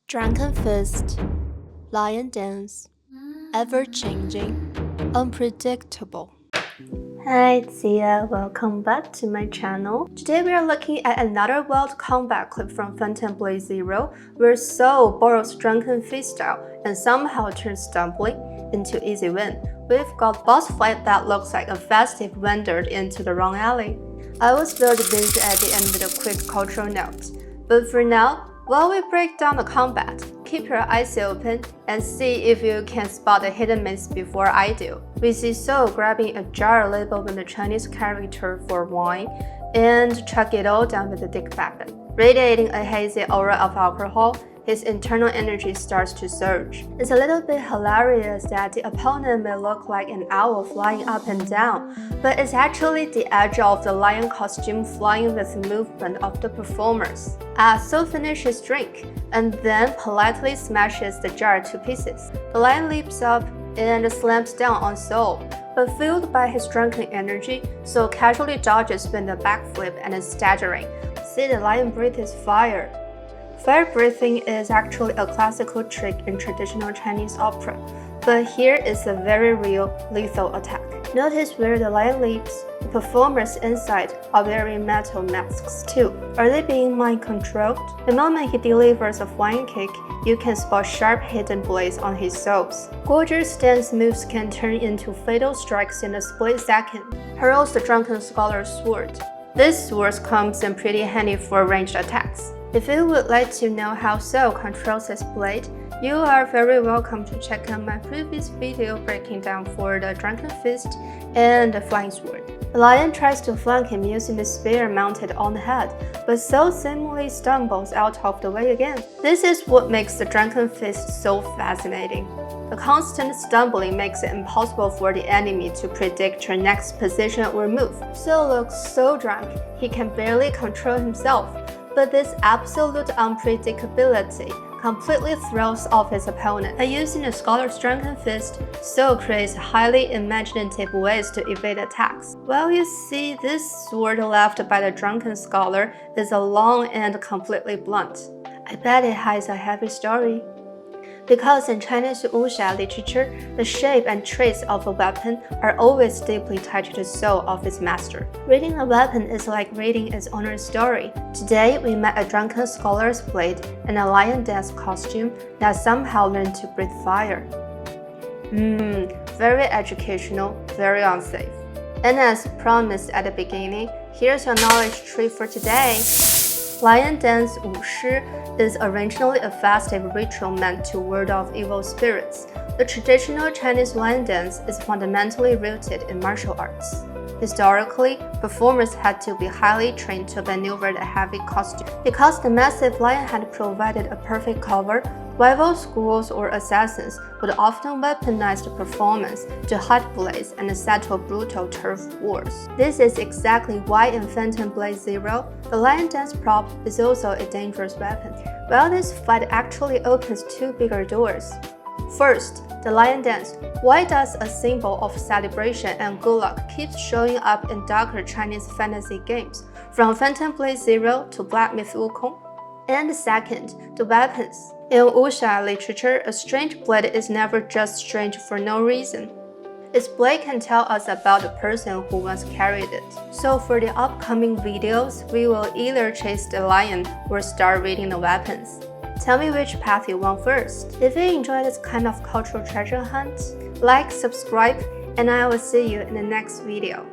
Drunken Fist, Lion Dance, ever-changing, unpredictable. Hi, it's Zia. Welcome back to my channel. Today we are looking at another wild comeback clip from Phantom Blade Zero, where Soul borrows Drunken Fist style and somehow turns stumbling into easy win. We've got boss fight that looks like a festive wandered into the wrong alley. I will spill the beans at the end with a quick cultural note. But for now, while we break down the combat, keep your eyes open and see if you can spot the hidden myths before I do. We see Soul grabbing a jar labeled with the Chinese character for wine and chuck it all down with a dick weapon. Radiating a hazy aura of alcohol, his internal energy starts to surge. It's a little bit hilarious that the opponent may look like an owl flying up and down, but it's actually the edge of the lion costume flying with the movement of the performers. Soul finishes his drink, and then politely smashes the jar to pieces. The lion leaps up and slams down on Soul, but fueled by his drunken energy, Soul casually dodges with a backflip and is staggering. See, the lion breathes fire. Fire breathing is actually a classical trick in traditional Chinese opera, but here is a very real, lethal attack. Notice where the lion leaps. The performers inside are wearing metal masks too. Are they being mind-controlled? The moment he delivers a flying kick, you can spot sharp hidden blades on his soles. Gorgeous dance moves can turn into fatal strikes in a split second. Hurls the drunken scholar's sword. This sword comes in pretty handy for ranged attacks. If you would like to know how Soul controls his blade, you are very welcome to check out my previous video breaking down for the Drunken Fist and the Flying Sword. The lion tries to flank him using the spear mounted on the head, but Soul seemingly stumbles out of the way again. This is what makes the Drunken Fist so fascinating. The constant stumbling makes it impossible for the enemy to predict your next position or move. Soul looks so drunk, he can barely control himself. But this absolute unpredictability completely throws off his opponent. By using the scholar's Drunken Fist, Soul creates highly imaginative ways to evade attacks. Well, you see, this sword left by the drunken scholar is long and completely blunt. I bet it hides a heavy story. Because in Chinese wuxia literature, the shape and traits of a weapon are always deeply tied to the soul of its master. Reading a weapon is like reading its owner's story. Today, we met a drunken scholar's blade and a lion dance costume that somehow learned to breathe fire. Very educational, very unsafe. And as promised at the beginning, here's your knowledge tree for today. Lion dance wushi is originally a festive ritual meant to ward off evil spirits. The traditional Chinese lion dance is fundamentally rooted in martial arts. Historically, performers had to be highly trained to maneuver the heavy costume. Because the massive lion had provided a perfect cover, rival schools or assassins would often weaponize the performance to hide blades and settle brutal turf wars. This is exactly why in Phantom Blade Zero, the lion dance prop is also a dangerous weapon. Well, this fight actually opens two bigger doors. First, the lion dance. Why does a symbol of celebration and good luck keep showing up in darker Chinese fantasy games, from Phantom Blade Zero to Black Myth Wukong? And second, the weapons. In wuxia literature, a strange blade is never just strange for no reason. Its blade can tell us about the person who once carried it. So for the upcoming videos, we will either chase the lion or start reading the weapons. Tell me which path you want first. If you enjoy this kind of cultural treasure hunt, like, subscribe, and I will see you in the next video.